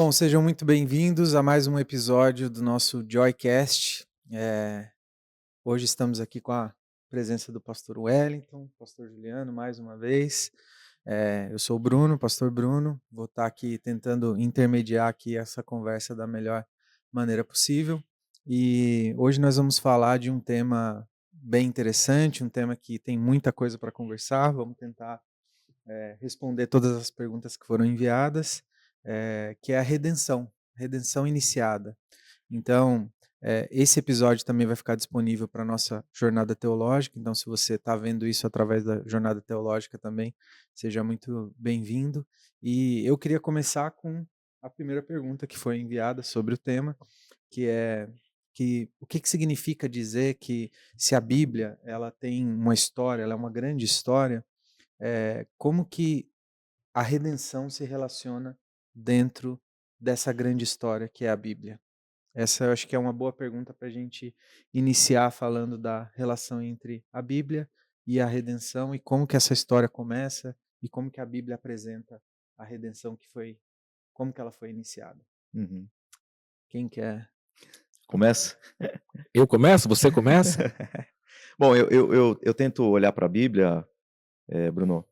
Bom, sejam muito bem-vindos a mais um episódio do nosso Joycast. Hoje estamos aqui com a presença do pastor Wellington, pastor Juliano, mais uma vez. Eu sou o Bruno, pastor Bruno, vou estar aqui tentando intermediar aqui essa conversa da melhor maneira possível. E hoje nós vamos falar de um tema bem interessante, um tema que tem muita coisa para conversar. Vamos tentar responder todas as perguntas que foram enviadas, que é a redenção iniciada. Então, esse episódio também vai ficar disponível para a nossa jornada teológica, então se você está vendo isso através da jornada teológica também, seja muito bem-vindo. E eu queria começar com a primeira pergunta que foi enviada sobre o tema, que é o que significa dizer que se a Bíblia ela tem uma história, ela é uma grande história, como que a redenção se relaciona dentro dessa grande história que é a Bíblia? Essa eu acho que é uma boa pergunta para a gente iniciar falando da relação entre a Bíblia e a redenção e como que essa história começa e como que a Bíblia apresenta a redenção como que ela foi iniciada. Uhum. Quem quer? Começa? Eu começo? Você começa? Bom, eu tento olhar para a Bíblia, Bruno,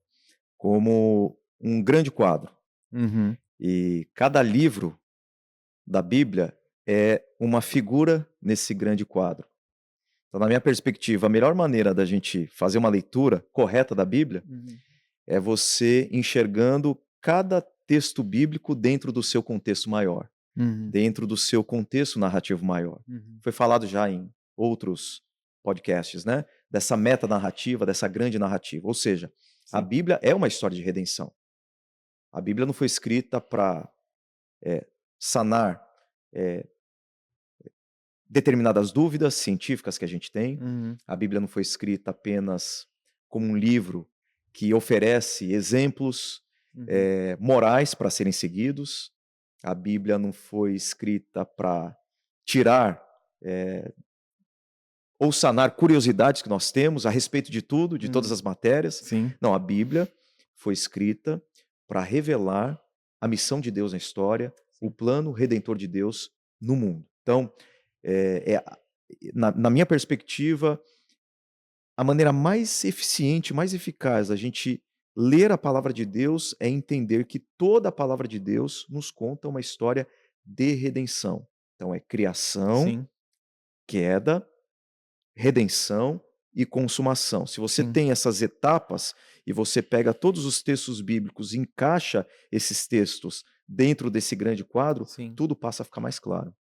como um grande quadro. Uhum. E cada livro da Bíblia é uma figura nesse grande quadro. Então, na minha perspectiva, a melhor maneira da gente fazer uma leitura correta da Bíblia Uhum. é você enxergando cada texto bíblico dentro do seu contexto maior, Uhum. dentro do seu contexto narrativo maior. Uhum. Foi falado já em outros podcasts, né? Dessa metanarrativa, dessa grande narrativa. Ou seja, a Sim. Bíblia é uma história de redenção. A Bíblia não foi escrita para sanar determinadas dúvidas científicas que a gente tem. Uhum. A Bíblia não foi escrita apenas como um livro que oferece exemplos Uhum. morais para serem seguidos. A Bíblia não foi escrita para tirar ou sanar curiosidades que nós temos a respeito de tudo, de todas Uhum. as matérias. Sim. Não, a Bíblia foi escrita para revelar a missão de Deus na história, o plano redentor de Deus no mundo. Então, na minha perspectiva, a maneira mais eficiente, mais eficaz da gente ler a palavra de Deus é entender que toda a palavra de Deus nos conta uma história de redenção. Então, é criação, Sim. queda, redenção e consumação. Se você Sim. tem essas etapas e você pega todos os textos bíblicos e encaixa esses textos dentro desse grande quadro, Sim. tudo passa a ficar mais claro.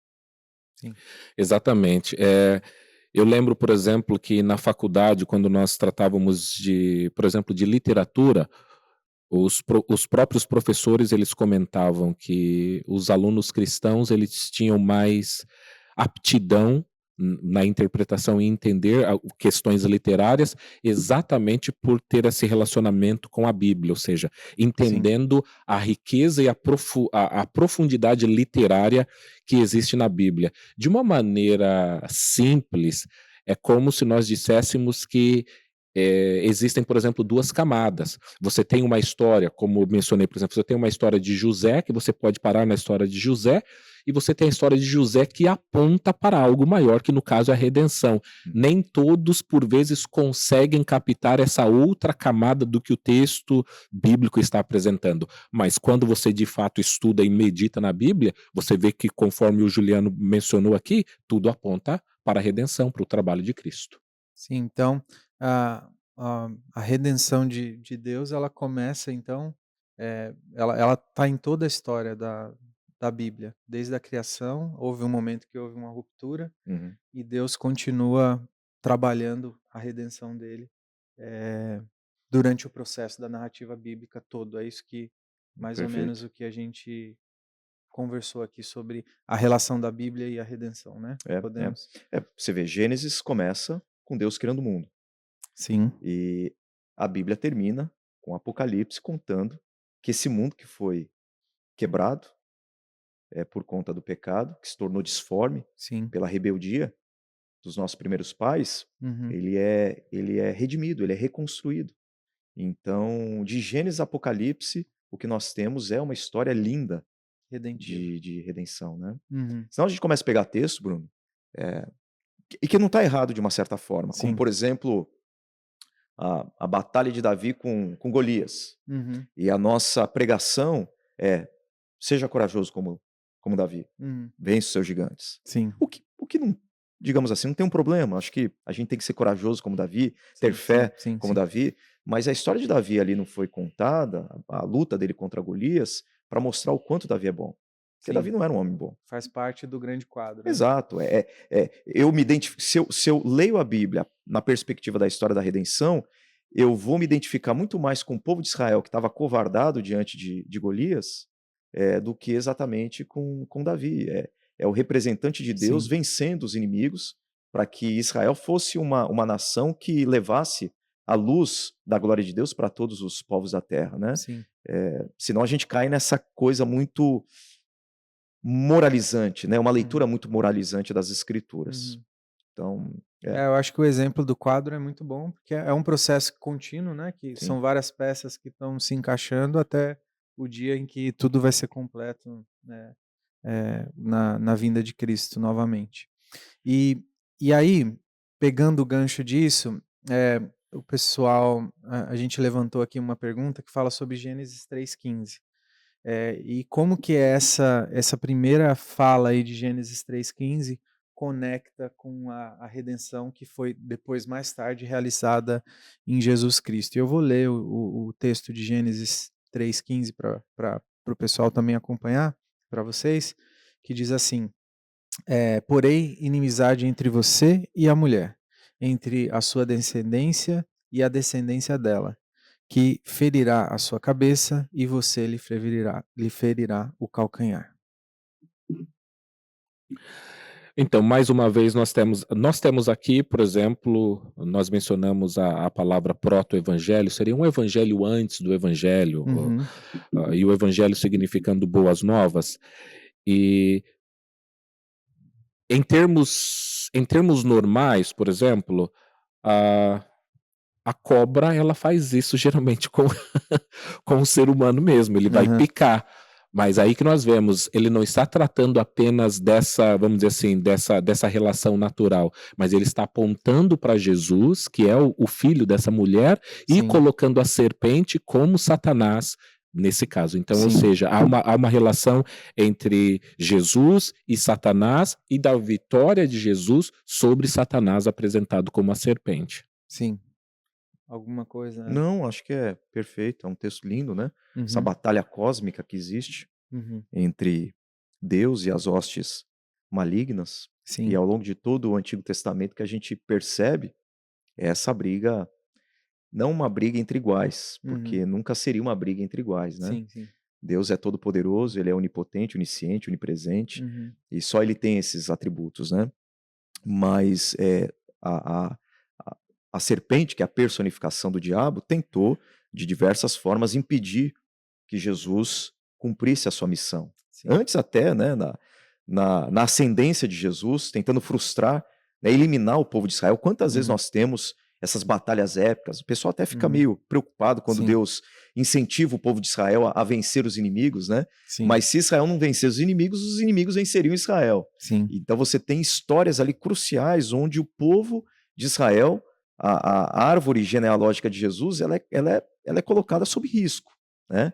Sim. Exatamente. Eu lembro, por exemplo, que na faculdade, quando nós tratávamos de, por exemplo, de literatura, os próprios professores, eles comentavam que os alunos cristãos, eles tinham mais aptidão na interpretação e entender questões literárias, exatamente por ter esse relacionamento com a Bíblia, ou seja, Sim. entendendo a riqueza e a profundidade literária que existe na Bíblia. De uma maneira simples, é como se nós disséssemos que existem, por exemplo, duas camadas. Você tem uma história, como eu mencionei, por exemplo, você tem uma história de José, que você pode parar na história de José, e você tem a história de José que aponta para algo maior, que no caso é a redenção. Nem todos, por vezes, conseguem captar essa outra camada do que o texto bíblico está apresentando. Mas quando você de fato estuda e medita na Bíblia, você vê que, conforme o Juliano mencionou aqui, tudo aponta para a redenção, para o trabalho de Cristo. Sim, então a redenção de Deus ela começa então, ela está em toda a história da Bíblia, desde a criação, houve um momento que houve uma ruptura Uhum. e Deus continua trabalhando a redenção dele eh, durante o processo da narrativa bíblica todo. É isso que mais ou menos Perfeito. o que a gente conversou aqui sobre a relação da Bíblia e a redenção, né? É, é. Podemos? Você vê, Gênesis começa com Deus criando o mundo. Sim, E a Bíblia termina com Apocalipse contando que esse mundo que foi quebrado por conta do pecado, que se tornou disforme sim. pela rebeldia dos nossos primeiros pais, Uhum. ele é redimido, ele é reconstruído. Então, de Gênesis a Apocalipse, o que nós temos é uma história linda Redentivo. de redenção, né? Uhum. Senão a gente começa a pegar texto, Bruno, e que não está errado de uma certa forma, como Sim. por exemplo a batalha de Davi com Golias. Uhum. E a nossa pregação é: seja corajoso como Davi, Uhum. vence os seus gigantes. Sim. O que não, digamos assim, não tem um problema. Acho que a gente tem que ser corajoso como Davi, ter fé Sim, como sim. Davi, mas a história de Davi ali não foi contada, a luta dele contra Golias, para mostrar o quanto Davi é bom. Porque Davi Sim. não era um homem bom. Faz parte do grande quadro, né? Exato. Eu me identifico, se eu leio a Bíblia na perspectiva da história da redenção, eu vou me identificar muito mais com o povo de Israel que estava acovardado diante de Golias, do que exatamente com Davi. É o representante de Deus Sim. vencendo os inimigos para que Israel fosse uma nação que levasse a luz da glória de Deus para todos os povos da terra, né? Sim. Senão a gente cai nessa coisa muito moralizante, né? Uma leitura muito moralizante das escrituras. Uhum. Então, Eu acho que o exemplo do quadro é muito bom, porque é um processo contínuo, né? Que sim. são várias peças que estão se encaixando até o dia em que tudo vai ser completo, né? Na vinda de Cristo novamente. E aí, pegando o gancho disso, o pessoal, a gente levantou aqui uma pergunta que fala sobre Gênesis 3,15. E como que é essa primeira fala aí de Gênesis 3,15 conecta com a redenção que foi depois, mais tarde, realizada em Jesus Cristo. E eu vou ler o texto de Gênesis 3,15 para o pessoal também acompanhar, para vocês, que diz assim: porém inimizade entre você e a mulher, entre a sua descendência e a descendência dela, que ferirá a sua cabeça e você lhe ferirá o calcanhar. Então, mais uma vez, nós temos aqui, por exemplo, nós mencionamos a palavra proto-evangelho, seria um evangelho antes do evangelho, Uhum. e o evangelho significando boas novas. E em termos normais, por exemplo, a cobra, ela faz isso geralmente com com o ser humano mesmo, ele vai Uhum. picar. Mas aí que nós vemos, ele não está tratando apenas dessa, vamos dizer assim, dessa relação natural, mas ele está apontando para Jesus, que é o filho dessa mulher, e Sim. colocando a serpente como Satanás nesse caso. Então, ou Sim. seja, há uma relação entre Jesus e Satanás e da vitória de Jesus sobre Satanás apresentado como a serpente. Sim. Alguma coisa. Não, acho que é perfeito, é um texto lindo, né? Essa Uhum. batalha cósmica que existe Uhum. entre Deus e as hostes malignas, e Sim. ao longo de todo o Antigo Testamento que a gente percebe essa briga, não uma briga entre iguais, Uhum. porque nunca seria uma briga entre iguais, né? Sim, sim. Deus é todo-poderoso, ele é onipotente, onisciente, onipresente, Uhum. e só ele tem esses atributos, né? Mas a, a, a a serpente, que é a personificação do diabo, tentou, de diversas formas, impedir que Jesus cumprisse a sua missão. Sim. Antes até, né, na ascendência de Jesus, tentando frustrar, né, eliminar o povo de Israel. Quantas vezes Uhum. nós temos essas batalhas épicas? O pessoal até fica Uhum. meio preocupado quando Sim. Deus incentiva o povo de Israel a vencer os inimigos, né? Sim. Mas se Israel não vencer os inimigos venceriam Israel. Sim. Então você tem histórias ali cruciais onde o povo de Israel, a árvore genealógica de Jesus, ela é colocada sob risco, né?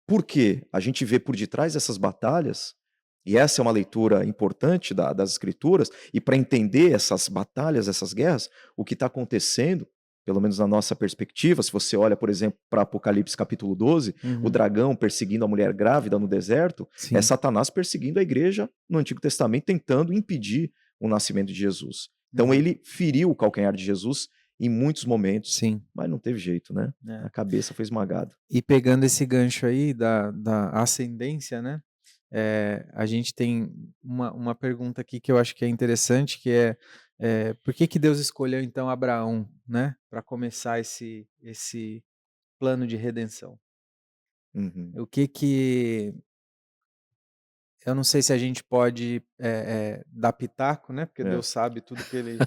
Por quê? A gente vê por detrás dessas batalhas, e essa é uma leitura importante das Escrituras, e para entender essas batalhas, essas guerras, o que está acontecendo, pelo menos na nossa perspectiva, se você olha, por exemplo, para Apocalipse capítulo 12, o Uhum. dragão perseguindo a mulher grávida no deserto, é Sim. Satanás perseguindo a igreja no Antigo Testamento, tentando impedir o nascimento de Jesus. Então Uhum. ele feriu o calcanhar de Jesus em muitos momentos, Sim. mas não teve jeito, né? É. A cabeça foi esmagada. E pegando esse gancho aí da ascendência, né? A gente tem uma pergunta aqui que eu acho que é interessante, que por que Deus escolheu então Abraão, né, para começar esse plano de redenção? Uhum. O que eu não sei se a gente pode dar pitaco, né, porque É. Deus sabe tudo que ele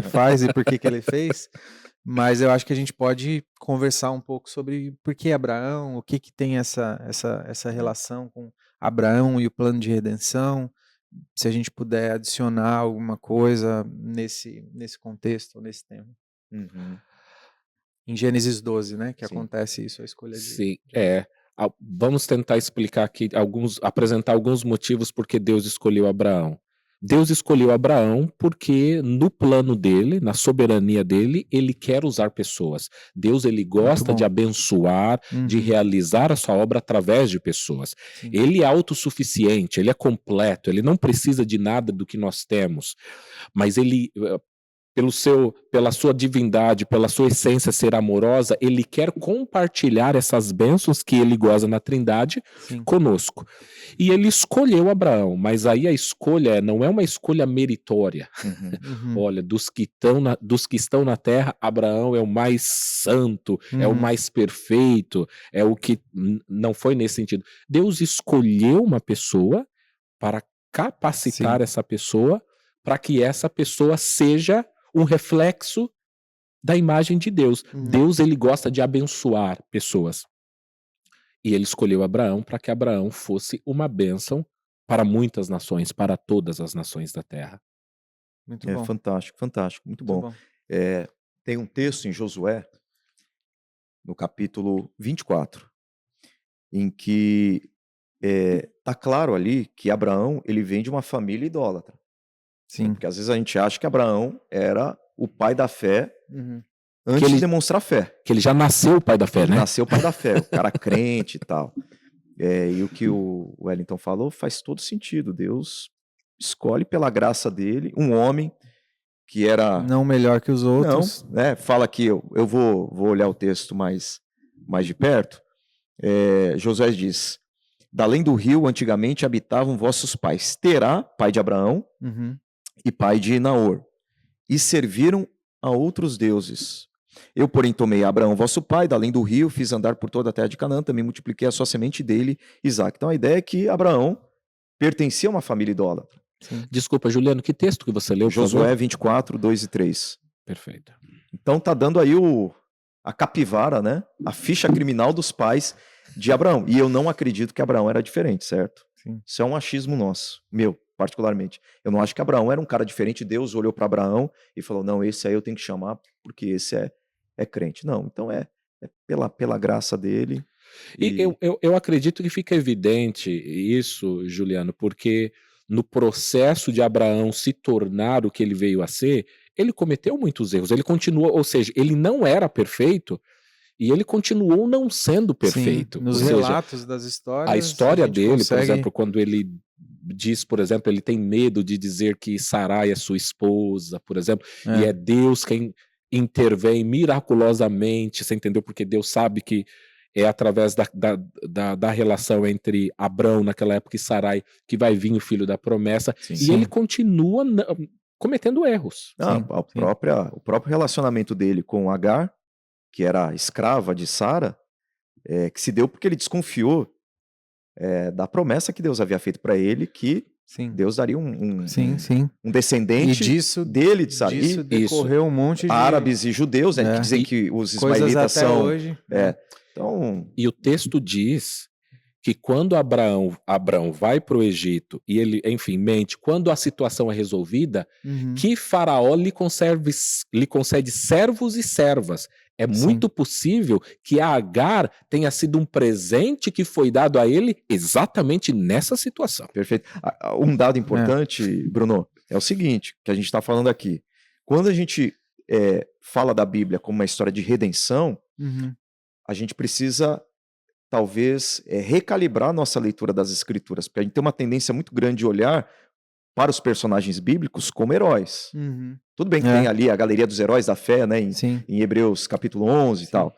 faz e por que ele fez, mas eu acho que a gente pode conversar um pouco sobre por que Abraão, o que tem essa relação com Abraão e o plano de redenção, se a gente puder adicionar alguma coisa nesse contexto, nesse tema. Uhum. Em Gênesis 12, né, que Sim. acontece isso, a escolha Sim, de vamos tentar explicar aqui apresentar alguns motivos porque Deus escolheu Abraão. Deus escolheu Abraão porque no plano dele, na soberania dele, ele quer usar pessoas. Deus, ele gosta bom. de abençoar, de Uhum. realizar a sua obra através de pessoas. Sim. Ele é autossuficiente, ele é completo, ele não precisa de nada do que nós temos, mas ele, pela sua divindade, pela sua essência ser amorosa, ele quer compartilhar essas bênçãos que ele goza na Trindade Sim. conosco. E ele escolheu Abraão, mas aí a escolha não é uma escolha meritória. Uhum. Uhum. Olha, dos que estão na terra, Abraão é o mais santo, é o Uhum. mais perfeito, é o que não foi nesse sentido. Deus escolheu uma pessoa para capacitar Sim. essa pessoa, para que essa pessoa seja um reflexo da imagem de Deus. Uhum. Deus, ele gosta de abençoar pessoas. E ele escolheu Abraão para que Abraão fosse uma bênção para muitas nações, para todas as nações da terra. Muito É bom. fantástico, fantástico, muito Muito bom. bom. Tem um texto em Josué, no capítulo 24, em que tá claro ali que Abraão, ele vem de uma família idólatra. Sim. Porque às vezes a gente acha que Abraão era o pai da fé Uhum. antes ele- de demonstrar fé. Que ele já nasceu o pai da fé, Ele né? nasceu pai da fé, o cara crente e tal. E o que o Wellington falou faz todo sentido. Deus escolhe pela graça dele um homem que era... Não melhor que os Não, outros. né? Fala aqui, eu vou olhar o texto mais de perto. Josué diz: da além do rio, antigamente habitavam vossos pais, Terá, pai de Abraão, Uhum. e pai de Naor, e serviram a outros deuses. Eu, porém, tomei Abraão, vosso pai, da além do rio, fiz andar por toda a terra de Canaã, também multipliquei a sua semente dele, Isaac. Então a ideia é que Abraão pertencia a uma família idólatra. Sim. Desculpa, Juliano, que texto que você leu, por Josué favor? 24, 2 e 3. Perfeito. Então tá dando aí a capivara, né? A ficha criminal dos pais de Abraão. E eu não acredito que Abraão era diferente, certo? Sim. Isso é um achismo nosso, meu, particularmente. Eu não acho que Abraão era um cara diferente. Deus olhou para Abraão e falou: não, esse aí eu tenho que chamar porque esse é crente. Não, então é pela graça dele. E eu acredito que fica evidente isso, Juliano, porque no processo de Abraão se tornar o que ele veio a ser, ele cometeu muitos erros. Ele continuou, ou seja, ele não era perfeito e ele continuou não sendo perfeito. Sim. Nos Ou seja, relatos das histórias, a história gente dele, consegue... por exemplo, quando ele diz, por exemplo, ele tem medo de dizer que Sarai é sua esposa, por exemplo, e é Deus quem intervém miraculosamente, você entendeu? Porque Deus sabe que é através da relação entre Abrão naquela época e Sarai que vai vir o filho da promessa, Sim. e Sim. ele continua cometendo erros. Ah, Sim, o próprio relacionamento dele com Agar, que era escrava de Sara, que se deu porque ele desconfiou da promessa que Deus havia feito para ele, que Sim. Deus daria Sim. um descendente dele, de Sara. Disso E decorreu um monte de árabes e judeus, né, que dizem E que os coisas ismaelitas até são... hoje. Então, E o texto diz que quando Abraão vai para o Egito e ele, enfim, mente, quando a situação é resolvida, Uhum. que Faraó lhe concede servos e servas. É muito possível que a Agar tenha sido um presente que foi dado a ele exatamente nessa situação. perfeito. Um dado importante, Bruno, é o seguinte, que a gente está falando aqui. Quando a gente fala da Bíblia como uma história de redenção, Uhum. a gente precisa, talvez, recalibrar a nossa leitura das Escrituras, porque a gente tem uma tendência muito grande de olhar para os personagens bíblicos como heróis. Uhum. Tudo bem que tem ali a galeria dos heróis da fé, né, em Hebreus capítulo 11 e tal,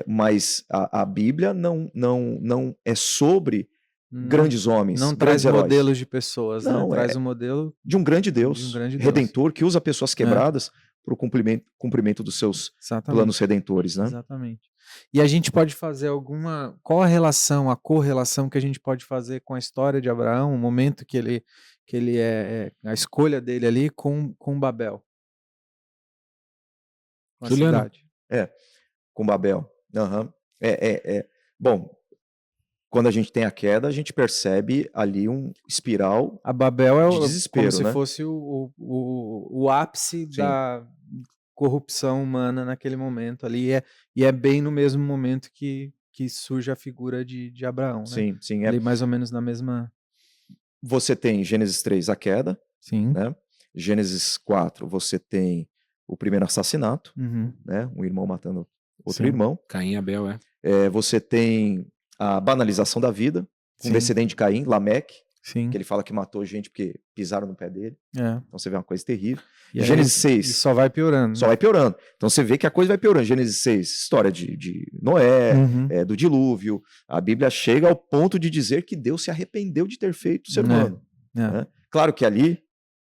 mas a Bíblia não é sobre grandes homens, Não grandes traz heróis. modelos de pessoas, Não, né? Traz um modelo de um grande Deus, de um grande Deus. redentor, que usa pessoas quebradas para o cumprimento dos seus planos redentores, né? Exatamente. E a gente pode fazer qual a relação, a correlação que a gente pode fazer com a história de Abraão, o momento que ele a escolha dele ali com Babel? Com a Juliano. cidade. Com Babel. Bom, quando a gente tem a queda, a gente percebe ali um espiral A Babel é de como desespero, se né? fosse o ápice Sim, da corrupção humana naquele momento ali, e é bem no mesmo momento que surge a figura de Abraão, né? sim, sim. Ali mais ou menos na mesma... Você tem Gênesis 3, a queda, Sim. né? Gênesis 4, você tem o primeiro assassinato, Uhum. né? Um irmão matando outro Sim. irmão. Caim e Abel, Você tem a banalização da vida, com o Sim. descendente de Caim, Lameque, Sim. que ele fala que matou gente porque pisaram no pé dele. É. Então você vê uma coisa terrível. E aí, Gênesis e 6, só vai piorando, só né? vai piorando. Então você vê que a coisa vai piorando. Gênesis 6, história de Noé, Uhum. do dilúvio. A Bíblia chega ao ponto de dizer que Deus se arrependeu de ter feito o ser humano. Né? Claro que ali,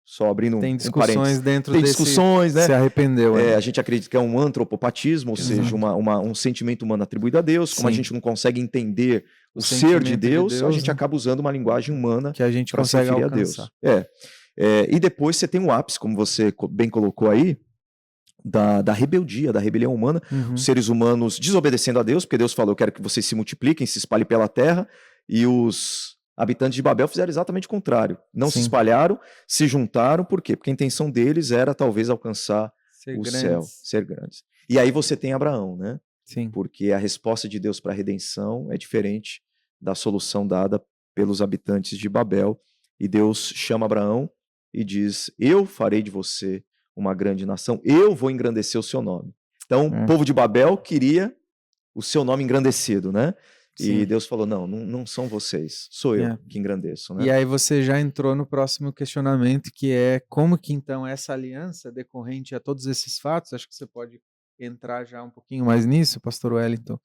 só abrindo Tem um discussões parênteses, dentro tem desse... discussões, né? Se arrependeu, A gente acredita que é um antropopatismo, ou seja, um sentimento humano atribuído a Deus. Como a Sim. gente não consegue entender o ser sentimento de Deus, a gente né? acaba usando uma linguagem humana Que a gente para se consegue referir alcançar. a Deus. E depois você tem o ápice, como você bem colocou aí, da rebeldia, da rebelião humana, Uhum. os seres humanos desobedecendo a Deus, porque Deus falou: eu quero que vocês se multipliquem, se espalhem pela terra, e os habitantes de Babel fizeram exatamente o contrário. Não se Sim. espalharam, se juntaram, por quê? Porque a intenção deles era talvez alcançar Ser o grandes. céu, ser grandes. E aí você tem Abraão, né? Sim. Porque a resposta de Deus para a redenção é diferente da solução dada pelos habitantes de Babel. E Deus chama Abraão e diz: eu farei de você uma grande nação, eu vou engrandecer o seu nome. Então, o povo de Babel queria o seu nome engrandecido, né? Sim. E Deus falou: não são vocês, sou eu que engrandeço, né? E aí você já entrou no próximo questionamento, que é como que então essa aliança decorrente a todos esses fatos, acho que você pode entrar já um pouquinho mais nisso, pastor Wellington,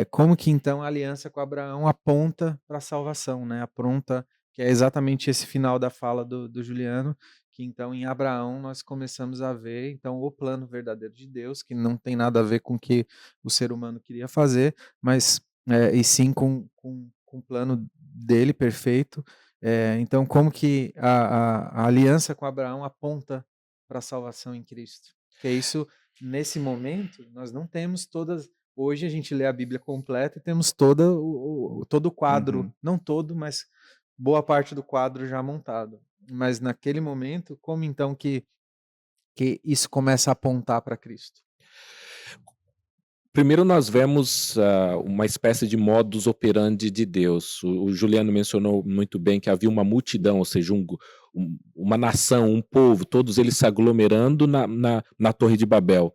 como que então a aliança com Abraão aponta para a salvação, né? Aponta, que é exatamente esse final da fala do Juliano, que então em Abraão nós começamos a ver então o plano verdadeiro de Deus, que não tem nada a ver com o que o ser humano queria fazer, mas e sim com o plano dele perfeito. Então, como que a aliança com Abraão aponta para a salvação em Cristo? Porque isso, nesse momento, nós não temos todas... Hoje a gente lê a Bíblia completa e temos todo o quadro, não todo, mas boa parte do quadro já montado. Mas naquele momento, como então que isso começa a apontar para Cristo? Primeiro nós vemos uma espécie de modus operandi de Deus. O Juliano mencionou muito bem que havia uma multidão, ou seja, uma nação, um povo, todos eles se aglomerando na Torre de Babel.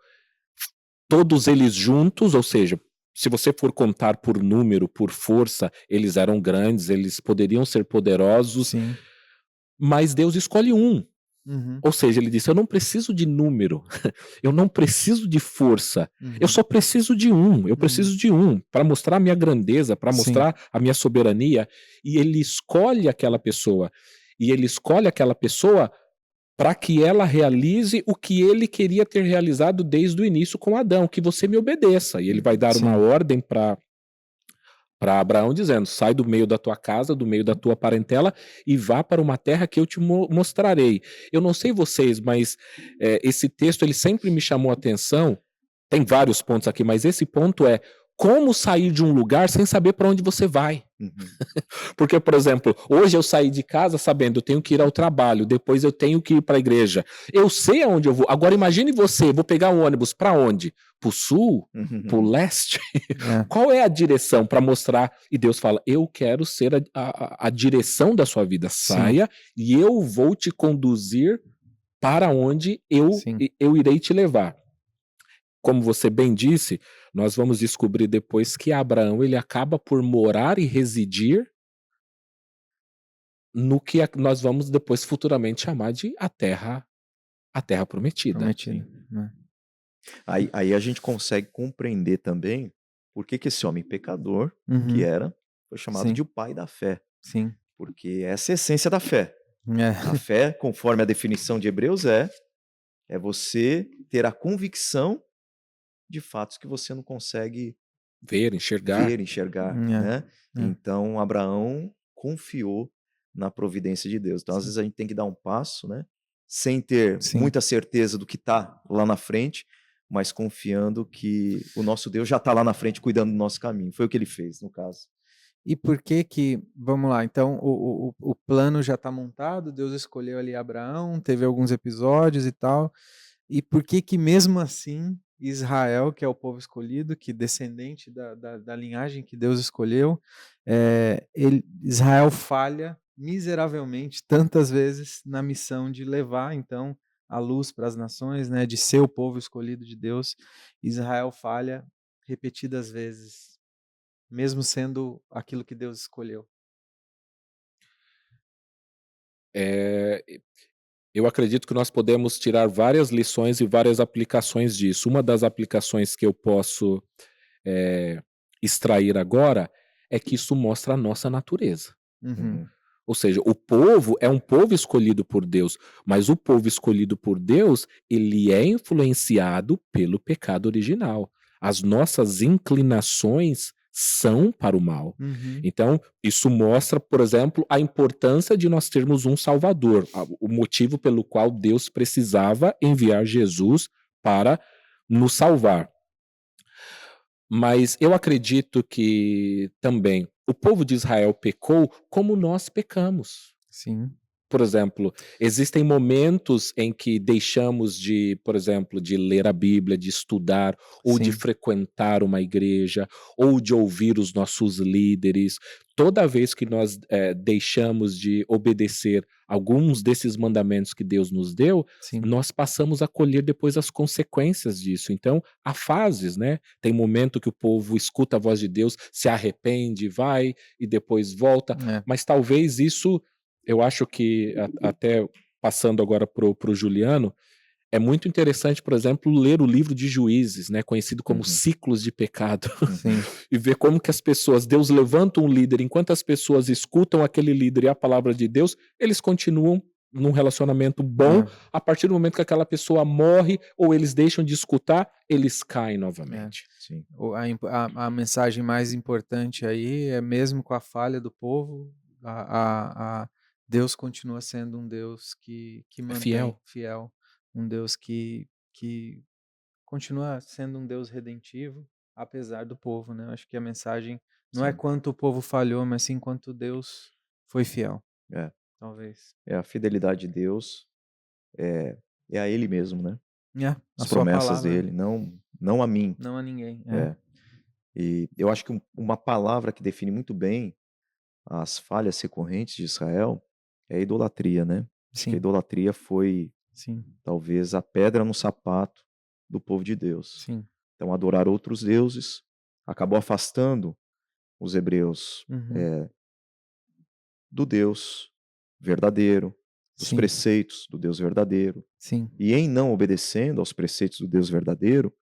Todos eles juntos, ou seja, se você for contar por número, por força, eles eram grandes, eles poderiam ser poderosos, Sim. mas Deus escolhe um. Uhum. Ou seja, ele disse: eu não preciso de número, eu não preciso de força, eu só preciso de um, eu preciso de um, para mostrar a minha grandeza, para mostrar a minha soberania, e ele escolhe aquela pessoa, para que ela realize o que ele queria ter realizado desde o início com Adão, que você me obedeça, e ele vai dar uma ordem para Abraão dizendo: sai do meio da tua casa, do meio da tua parentela e vá para uma terra que eu te mostrarei. Eu não sei vocês, mas esse texto ele sempre me chamou a atenção. Tem vários pontos aqui, mas esse ponto é como sair de um lugar sem saber para onde você vai. Porque, por exemplo, hoje eu saí de casa sabendo eu tenho que ir ao trabalho, depois eu tenho que ir para a igreja. Eu sei aonde eu vou. Agora imagine você, vou pegar um ônibus para onde? Para o sul? Para o leste? Qual é a direção para mostrar? E Deus fala: eu quero ser a direção da sua vida. Saia e eu vou te conduzir para onde eu irei te levar. Como você bem disse, nós vamos descobrir depois que Abraão ele acaba por morar e residir no que nós vamos depois futuramente chamar de a terra prometida. Né? Aí a gente consegue compreender também por que esse homem pecador, que foi chamado de o pai da fé. Sim. Porque essa é a essência da fé. A fé, conforme a definição de Hebreus, é você ter a convicção de fatos que você não consegue ver, enxergar. Né? Então, Abraão confiou na providência de Deus. Então, às vezes a gente tem que dar um passo, né? Sem ter muita certeza do que está lá na frente, mas confiando que o nosso Deus já está lá na frente cuidando do nosso caminho. Foi o que ele fez, no caso. E por que que, vamos lá, então o plano já está montado, Deus escolheu ali Abraão, teve alguns episódios e tal, e por que que mesmo assim Israel, que é o povo escolhido, que descendente da linhagem que Deus escolheu, Israel falha miseravelmente tantas vezes na missão de levar então a luz para as nações, né, de ser o povo escolhido de Deus. Israel falha repetidas vezes, mesmo sendo aquilo que Deus escolheu. Eh, eu acredito que nós podemos tirar várias lições e várias aplicações disso. Uma das aplicações que eu posso, eh, extrair agora, é que isso mostra a nossa natureza. Uhum. Uhum. Ou seja, o povo é um povo escolhido por Deus, mas o povo escolhido por Deus, ele é influenciado pelo pecado original. As nossas inclinações são para o mal. Uhum. Então, isso mostra, por exemplo, a importância de nós termos um Salvador, o motivo pelo qual Deus precisava enviar Jesus para nos salvar. Mas eu acredito que também o povo de Israel pecou como nós pecamos. Sim. Por exemplo, existem momentos em que deixamos de, por exemplo, de ler a Bíblia, de estudar, ou de Sim. frequentar uma igreja, ou de ouvir os nossos líderes. Toda vez que nós deixamos de obedecer alguns desses mandamentos que Deus nos deu, Sim. nós passamos a colher depois as consequências disso. Então, há fases, né? Tem momento que o povo escuta a voz de Deus, se arrepende, vai e depois volta, É. mas talvez isso, eu acho que até passando agora pro Juliano, é muito interessante, por exemplo, ler o livro de Juízes, né, conhecido como Uhum. ciclos de pecado, Sim. e ver como que as pessoas, Deus levanta um líder, enquanto as pessoas escutam aquele líder e a palavra de Deus, eles continuam num relacionamento bom. É. A partir do momento que aquela pessoa morre ou eles deixam de escutar, eles caem É. novamente. Sim. A mensagem mais importante aí é mesmo com a falha do povo, a Deus continua sendo um Deus que É mantém fiel. fiel, um Deus que continua sendo um Deus redentivo, apesar do povo, né? Acho que a mensagem não é Sim. quanto o povo falhou, mas sim quanto Deus foi fiel, É. talvez. É a fidelidade de Deus, é, é a Ele mesmo, né? É, a As sua promessas palavra, dele, não a mim. não a ninguém. É, É. E eu acho que uma palavra que define muito bem as falhas recorrentes de Israel é a idolatria, né? Acho que a sim, idolatria foi sim, talvez a pedra no sapato do povo de Deus. sim. Então, adorar outros deuses acabou afastando os hebreus Uhum. do Deus verdadeiro, dos Sim, preceitos do Deus verdadeiro. sim, E em não obedecendo aos preceitos do Deus verdadeiro,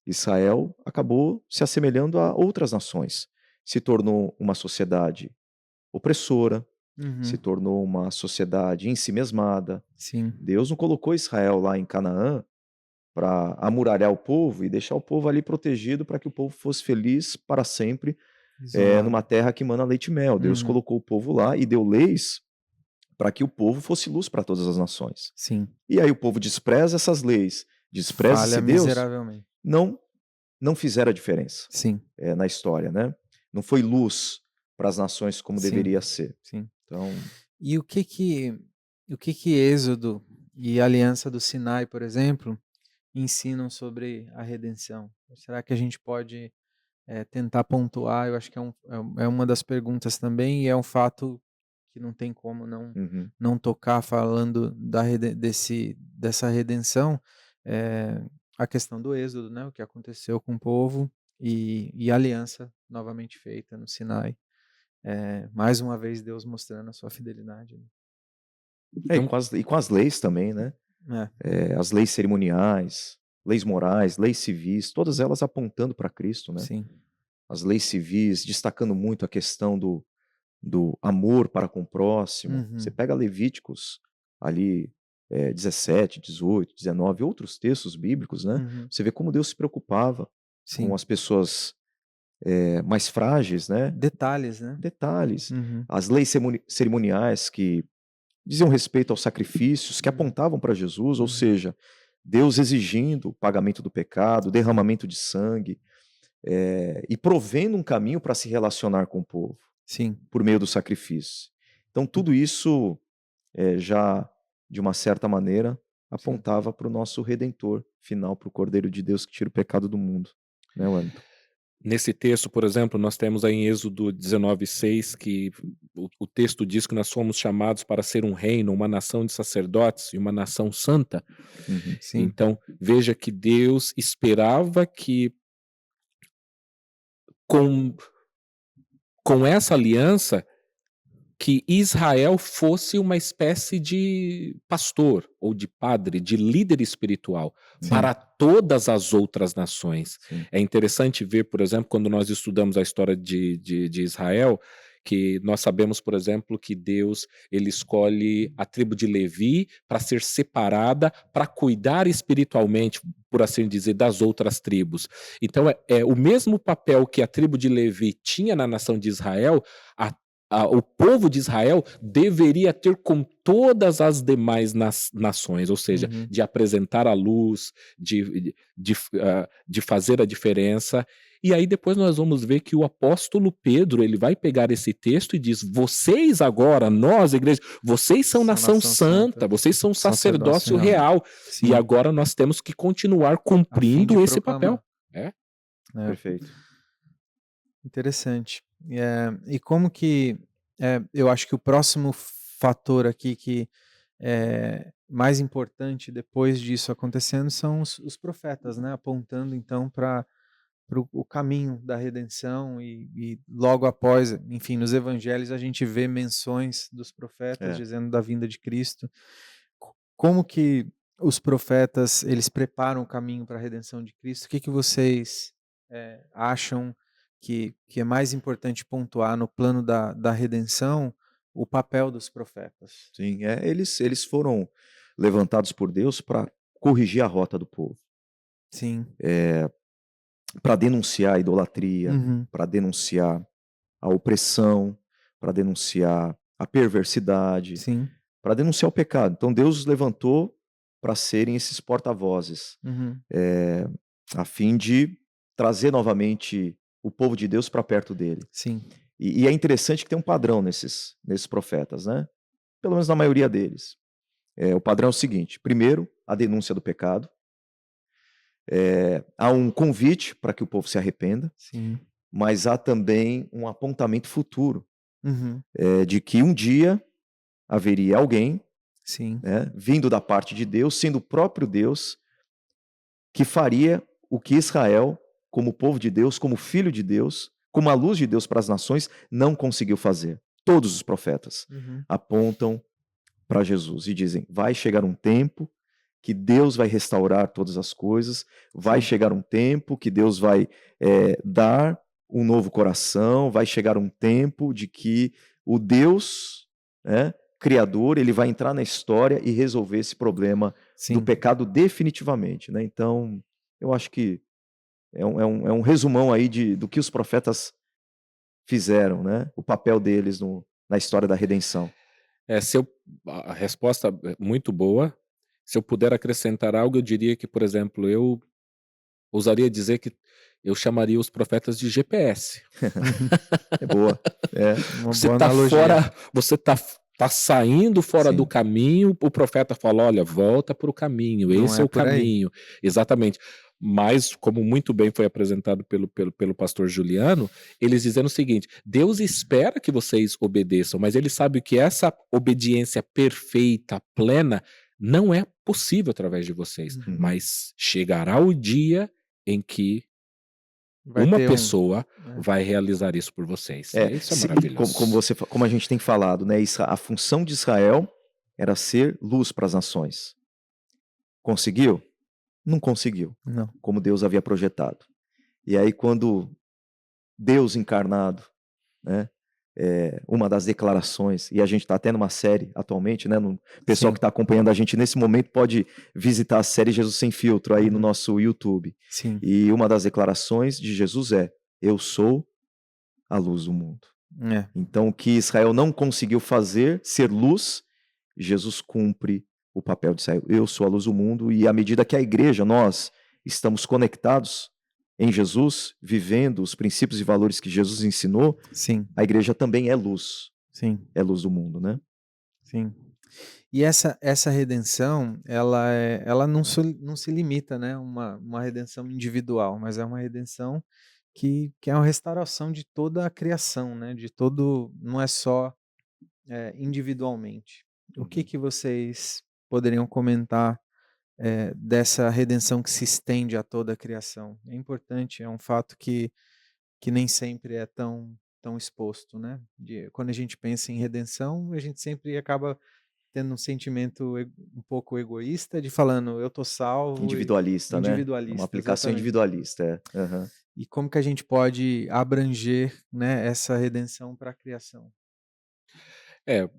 Israel acabou se assemelhando a outras nações. Se tornou uma sociedade opressora, se uhum. tornou uma sociedade ensimesmada. Sim, Deus não colocou Israel lá em Canaã para amuralhar o povo e deixar o povo ali protegido para que o povo fosse feliz para sempre, isolado. numa terra que mana leite e mel. Deus Uhum. colocou o povo lá e deu leis para que o povo fosse luz para todas as nações. Sim, E aí o povo despreza essas leis, despreza falha esse Deus, miseravelmente. não não fizeram a diferença, Sim, na história, né. Não foi luz para as nações como sim, deveria ser. sim. Então, E o que que Êxodo e a Aliança do Sinai, por exemplo, ensinam sobre a redenção? Será que a gente pode, tentar pontuar? Eu acho que é uma das perguntas também, e é um fato que não tem como não uhum, não tocar falando dessa redenção, a questão do êxodo, né, o que aconteceu com o povo e a aliança novamente feita no Sinai. Mais uma vez Deus mostrando a sua fidelidade, né. Então, e com as leis também, né. É, As leis cerimoniais, leis morais, leis civis, todas elas apontando para Cristo, né. sim. As leis civis destacando muito a questão do amor para com o próximo. Você Uhum, pega Levíticos, ali, 17, 18, 19, outros textos bíblicos, né, uhum. você vê como Deus se preocupava com Sim. as pessoas, mais frágeis, né. Detalhes, né. Detalhes, Uhum, as leis cerimoniais que diziam respeito aos sacrifícios, que uhum, apontavam para Jesus, ou uhum. seja, Deus exigindo o pagamento do pecado, o Sim, derramamento de sangue, e provendo um caminho para se relacionar com o povo. Sim. por meio do sacrifício. Então, tudo isso já, de uma certa maneira, apontava para o nosso Redentor final, para o Cordeiro de Deus que tira o pecado do mundo. Né, Wellington? Nesse texto, por exemplo, nós temos aí em Êxodo 19:6 que o texto diz que nós fomos chamados para ser um reino, uma nação de sacerdotes e uma nação santa. Uhum. Sim. Então, veja que Deus esperava que com essa aliança, que Israel fosse uma espécie de pastor ou de padre, de líder espiritual Sim. para todas as outras nações. Sim. É interessante ver, por exemplo, quando nós estudamos a história de Israel, que nós sabemos, por exemplo, que Deus ele escolhe a tribo de Levi para ser separada, para cuidar espiritualmente, por assim dizer, das outras tribos. Então, é o mesmo papel que a tribo de Levi tinha na nação de Israel, o povo de Israel deveria ter com todas as demais nações, ou seja, Uhum. de apresentar a luz, de fazer a diferença. E aí depois nós vamos ver que o apóstolo Pedro, ele vai pegar esse texto e diz: vocês agora, nós, igreja, vocês são nação santa, vocês são sacerdócio real. Sim. E agora nós temos que continuar A fim de cumprindo esse proclamar. papel. Perfeito. Interessante. E como que eu acho que o próximo fator aqui que é mais importante depois disso acontecendo são os profetas, né? Apontando então para o caminho da redenção e logo após, enfim, nos evangelhos a gente vê menções dos profetas dizendo da vinda de Cristo. Como que os profetas eles preparam o caminho para a redenção de Cristo? O que vocês acham que é mais importante pontuar no plano da redenção, o papel dos profetas? Sim, eles foram levantados por Deus para corrigir a rota do povo, Sim. para denunciar a idolatria, Uhum. para denunciar a opressão, para denunciar a perversidade, Sim. para denunciar o pecado. Então Deus os levantou para serem esses porta-vozes, Uhum. a fim de trazer novamente o povo de Deus para perto dele. Sim. E é interessante que tem um padrão nesses profetas, né? Pelo menos na maioria deles. O padrão é o seguinte: primeiro, a denúncia do pecado. Há um convite para que o povo se arrependa, Sim. mas há também um apontamento futuro, Uhum. de que um dia haveria alguém, Sim. né, vindo da parte de Deus, sendo o próprio Deus, que faria o que Israel, como povo de Deus, como filho de Deus, como a luz de Deus para as nações, não conseguiu fazer. Todos os profetas Uhum. apontam para Jesus e dizem: vai chegar um tempo que Deus vai restaurar todas as coisas, vai Sim. chegar um tempo que Deus vai dar um novo coração, vai chegar um tempo de que o Deus, né, Criador, ele vai entrar na história e resolver esse problema Sim. do pecado definitivamente. Né? Então, eu acho que é um resumão aí do que os profetas fizeram, né? O papel deles na história da redenção. A resposta é muito boa. Se eu puder acrescentar algo, eu diria que, por exemplo, eu ousaria dizer que eu chamaria os profetas de GPS. É boa. Uma Você boa tá analogia. fora, você tá saindo fora Sim. do caminho, o profeta fala: olha, volta para o caminho, Não esse é é o por aí. caminho. Exatamente. Mas, como muito bem foi apresentado pelo pastor Juliano, eles dizendo o seguinte: Deus espera que vocês obedeçam, mas ele sabe que essa obediência perfeita, plena, não é possível através de vocês. Uhum. Mas chegará o dia em que Vai uma ter pessoa vai realizar isso por vocês. Isso é maravilhoso. Como a gente tem falado, né? A função de Israel era ser luz para as nações. Conseguiu? Não conseguiu, Não. como Deus havia projetado. E aí, quando Deus encarnado, né? Uma das declarações, e a gente está até numa série atualmente, né? O pessoal Sim. que está acompanhando a gente nesse momento pode visitar a série Jesus Sem Filtro aí no nosso YouTube. Sim. E uma das declarações de Jesus é: eu sou a luz do mundo. Então, o que Israel não conseguiu fazer, ser luz, Jesus cumpre o papel de Israel. Eu sou a luz do mundo, e à medida que a igreja, nós estamos conectados em Jesus, vivendo os princípios e valores que Jesus ensinou, Sim, a igreja também é luz do mundo, né? sim. E essa redenção, ela não se limita, né, a uma redenção individual, mas é uma redenção que é uma restauração de toda a criação, né, de todo, não é só individualmente. O Uhum. que vocês poderiam comentar dessa redenção que se estende a toda a criação? É importante, é um fato que nem sempre é tão exposto, né? Quando a gente pensa em redenção, a gente sempre acaba tendo um sentimento um pouco egoísta de falando, eu tô salvo, e Individualista, né? É uma individualista, aplicação exatamente. individualista, é. Aham. E como que a gente pode abranger, né, essa redenção para a criação? É,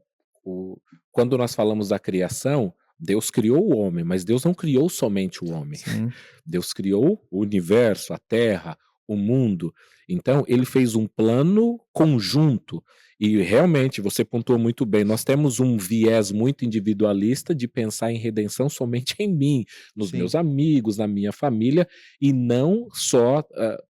o quando nós falamos da criação, Deus criou o homem, mas Deus não criou somente o homem. Sim, Deus criou o universo, a terra, o mundo. Então, ele fez um plano conjunto. E realmente, você pontuou muito bem, nós temos um viés muito individualista de pensar em redenção somente em mim, nos meus sim. amigos, na minha família, e não só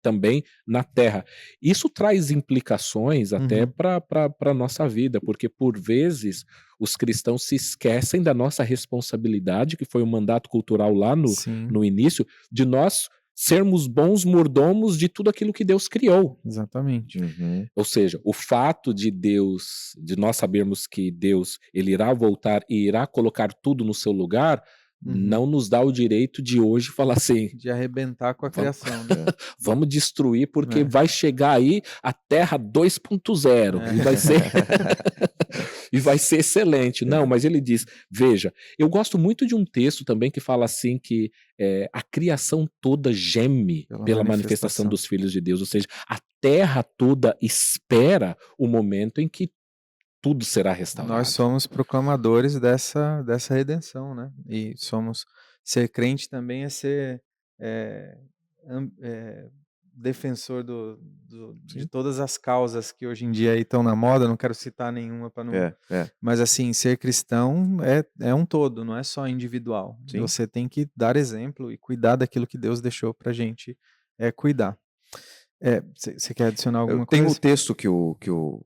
também na terra. Isso traz implicações até Uhum. para a nossa vida, porque por vezes os cristãos se esquecem da nossa responsabilidade, que foi um mandato cultural lá Sim, no início, de nós sermos bons mordomos de tudo aquilo que Deus criou. exatamente. Uhum. Ou seja, o fato de nós sabermos que Deus, ele irá voltar e irá colocar tudo no seu lugar, Uhum. não nos dá o direito de hoje falar assim: De arrebentar com a "Vamos criação, né? É. vamos destruir porque É, vai chegar aí a Terra 2.0 e vai ser e vai ser excelente". Não, mas ele diz, veja, eu gosto muito de um texto também que fala assim que, a criação toda geme pela pela manifestação manifestação. dos filhos de Deus, ou seja, a terra toda espera o momento em que tudo será Nós restaurado. somos proclamadores dessa redenção, né? E ser crente também é ser eh, defensor de Sim. todas as causas que hoje em dia aí estão na moda. Não quero citar nenhuma para não. É, é. Mas assim, ser cristão é um todo, não é só individual. Sim. Você tem que dar exemplo e cuidar daquilo que Deus deixou para a gente cuidar. Você quer adicionar Eu alguma tenho o coisa? texto que o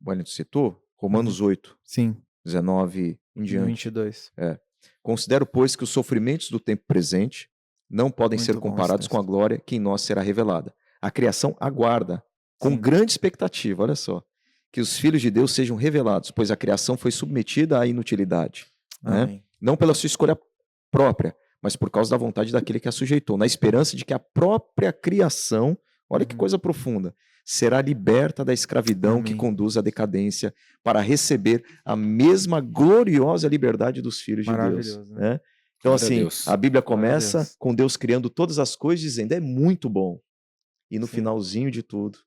Wellington citou, Uhum. Romanos 8, Sim, 19 em no diante. 22. É. Considero, pois, que os sofrimentos do tempo presente não podem ser Muito bom esse comparados com a texto. glória que em nós será revelada. A criação aguarda, com Sim. grande expectativa, olha só, que os filhos de Deus sejam revelados, pois a criação foi submetida à inutilidade, né? Amém. Não pela sua escolha própria, mas por causa da vontade daquele que a sujeitou, na esperança de que a própria criação, olha que Uhum. coisa profunda, será liberta da escravidão que Amém. conduz à decadência para receber a mesma gloriosa liberdade dos filhos de Deus, Maravilhoso, né? né? Então, Glória a assim, Deus. a Bíblia Glória a começa Deus. com Deus criando todas as coisas, dizendo é muito bom. E no Sim. finalzinho de tudo,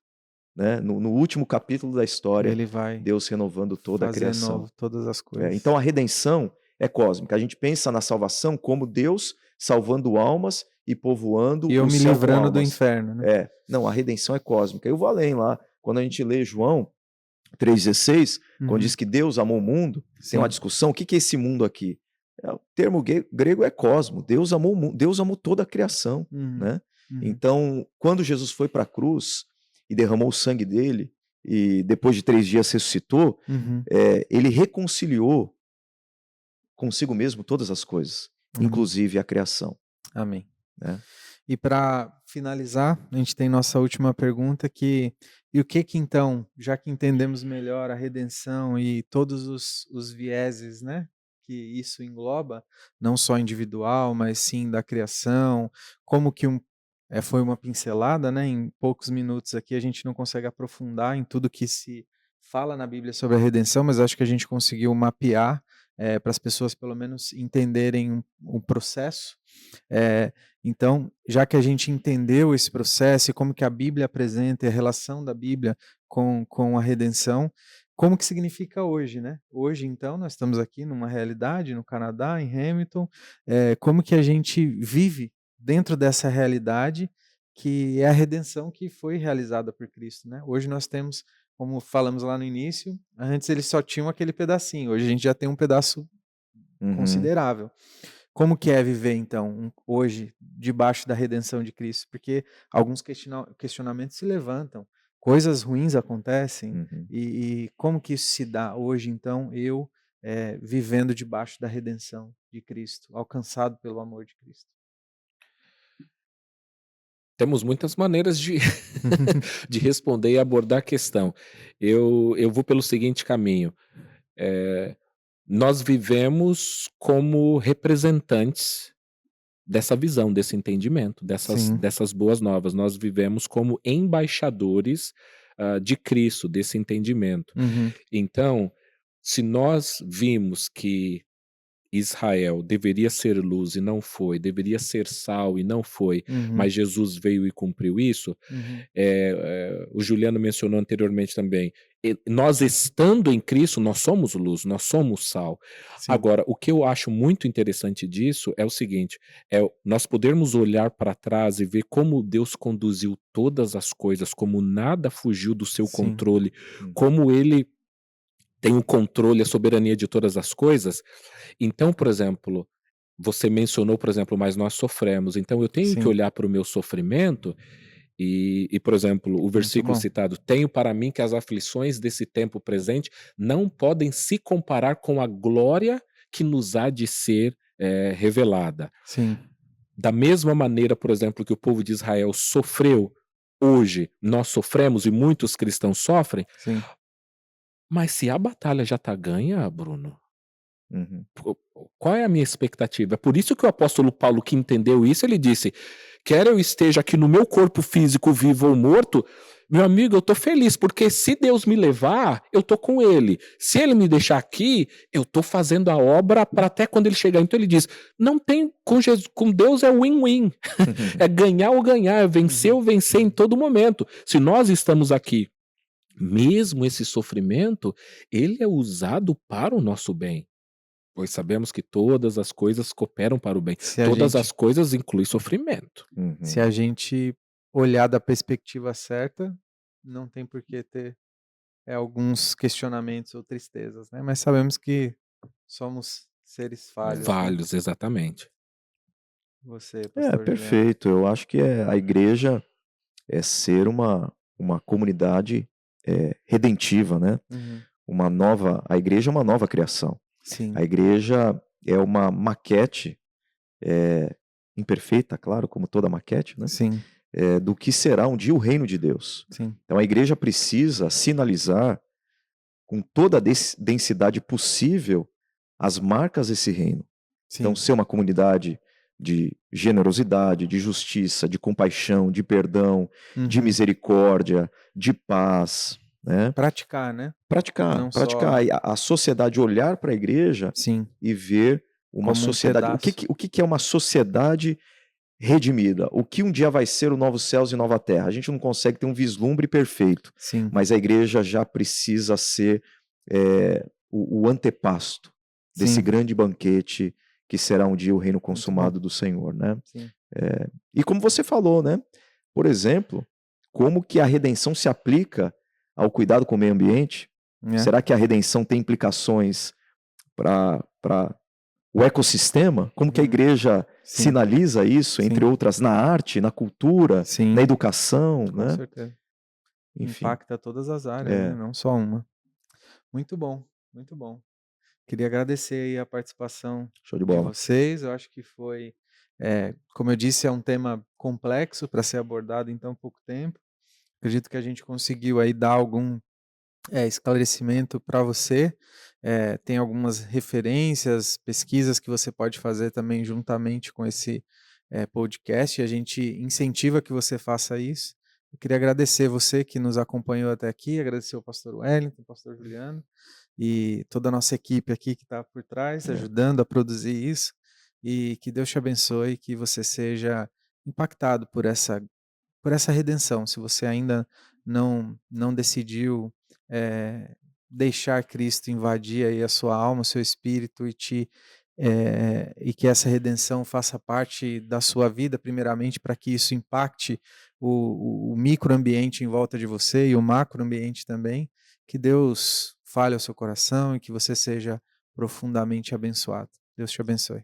né? No último capítulo da história, Ele vai Deus renovando toda a fazer criação. novo todas as coisas. Então a redenção é cósmica. A gente pensa na salvação como Deus salvando almas e povoando E eu o me céu com livrando do almas. inferno, né? Não, a redenção é cósmica. Eu vou além lá. Quando a gente lê João 3,16, quando Uhum. diz que Deus amou o mundo, tem uma Sim. discussão. O que é esse mundo aqui? O termo grego é cosmo. Deus amou o mundo, Deus amou toda a criação, Uhum. né? Uhum. Então, quando Jesus foi para a cruz e derramou o sangue dele, e depois de 3 dias ressuscitou, Uhum. ele reconciliou consigo mesmo todas as coisas, Uhum. inclusive a criação, Amém. né? E para finalizar, a gente tem nossa última pergunta e o que então, já que entendemos melhor a redenção e todos os vieses, né, que isso engloba, não só individual, mas sim da criação, como que foi uma pincelada, né, em poucos minutos aqui a gente não consegue aprofundar em tudo que se fala na Bíblia sobre a redenção, mas acho que a gente conseguiu mapear para as pessoas pelo menos entenderem o processo. Então, já que a gente entendeu esse processo e como que a Bíblia apresenta e a relação da Bíblia com a redenção, como que significa hoje, né? Hoje, então, nós estamos aqui numa realidade no Canadá, em Hamilton, como que a gente vive dentro dessa realidade que é a redenção que foi realizada por Cristo, né? Hoje nós temos, como falamos lá no início, antes eles só tinham aquele pedacinho, hoje a gente já tem um pedaço Uhum. considerável. como que é viver, então, hoje, debaixo da redenção de Cristo? Porque alguns questionamentos se levantam, coisas ruins acontecem, Uhum. e como que isso se dá hoje, então, vivendo debaixo da redenção de Cristo, alcançado pelo amor de Cristo? Temos muitas maneiras de de responder e abordar a questão. Eu vou pelo seguinte caminho, eh, nós vivemos como representantes dessa visão, desse entendimento, Sim, dessas boas novas. Nós vivemos como embaixadores, de Cristo, desse entendimento. uhum, Então, se nós vimos que Israel deveria ser luz e não foi, deveria ser sal e não foi, uhum, mas Jesus veio e cumpriu isso, uhum, o Juliano mencionou anteriormente também, nós estando em Cristo, nós somos luz, nós somos sal. sim, Agora, o que eu acho muito interessante disso é o seguinte, nós podermos olhar para trás e ver como Deus conduziu todas as coisas, como nada fugiu do seu sim, controle, Uhum. como ele tem o controle, a soberania de todas as coisas. Então, por exemplo, você mencionou, por exemplo, mas nós sofremos. Então eu tenho que sim, olhar para o meu sofrimento por exemplo, o muito versículo bom. citado: "Tenho para mim que as aflições desse tempo presente não podem se comparar com a glória que nos há de ser, revelada". Sim, Da mesma maneira, por exemplo, que o povo de Israel sofreu, hoje nós sofremos e muitos cristãos sofrem, sim, mas se a batalha já está ganha, Bruno, Uhum. Po qual é a minha expectativa? É por isso que o apóstolo Paulo, que entendeu isso, ele disse: "Quer eu esteja aqui no meu corpo físico vivo ou morto, meu amigo, eu estou feliz, porque se Deus me levar, eu estou com ele. Se ele me deixar aqui, eu estou fazendo a obra para até quando ele chegar". Então ele diz: "Não tem com Deus é win-win, é ganhar ou ganhar, é vencer uhum, ou vencer em todo momento. Se nós estamos aqui, mesmo esse sofrimento, ele é usado para o nosso bem. Pois sabemos que todas as coisas cooperam para o bem. se a Todas as gente coisas incluem sofrimento. se Uhum. a gente olhar da perspectiva certa, não tem por que ter, alguns questionamentos ou tristezas, né, mas sabemos que somos seres falhos, né. Falhos, exatamente. Você, É, pastor Juliano. perfeito. Eu acho que a igreja é ser uma comunidade, redentiva, né, Uhum. a igreja é uma nova criação. Sim, A igreja é uma maquete, imperfeita, claro, como toda maquete, né, sim, do que será um dia o reino de Deus. sim, Então a igreja precisa sinalizar com toda a densidade possível as marcas desse reino. Então, sim. ser uma comunidade de generosidade, de justiça, de compaixão, de perdão, de Uhum. misericórdia, de paz, né? Praticar, né, Praticar, não praticar. só E a sociedade olhar para a igreja sim, e ver uma como um sociedade. pedaço. O que que é uma sociedade redimida? O que um dia vai ser o novo céus e nova terra? A gente não consegue ter um vislumbre perfeito, Sim, mas a igreja já precisa ser o antepasto desse sim, grande banquete que será um dia o reino muito bom. consumado do Senhor, né? Sim, E como você falou, né? Por exemplo, como que a redenção se aplica ao cuidado com o meio ambiente? é, Será que a redenção tem implicações para o ecossistema? Como que a uhum. igreja Sim, sinaliza isso, entre sim, outras, na arte, na cultura, na sim, educação, com né? certeza. Enfim, Impacta todas as áreas, né, é, não só uma. Muito bom, muito bom. Queria agradecer aí a participação show de de bola. vocês, eu acho que foi, como eu disse, é um tema complexo para ser abordado em tão pouco tempo. Acredito que a gente conseguiu aí dar algum, esclarecimento para você. Tem algumas referências, pesquisas que você pode fazer também juntamente com esse, podcast, e a gente incentiva que você faça isso. Eu queria agradecer você que nos acompanhou até aqui, agradecer o pastor Wellington, o pastor Juliano e toda a nossa equipe aqui que está por trás, É. ajudando a produzir isso. E que Deus te abençoe, que você seja impactado por essa redenção. Se você ainda não decidiu, deixar Cristo invadir aí a sua alma, o seu espírito e que essa redenção faça parte da sua vida, primeiramente, para que isso impacte o microambiente em volta de você e o macroambiente também, que Deus fale ao seu coração e que você seja profundamente abençoado. Deus te abençoe.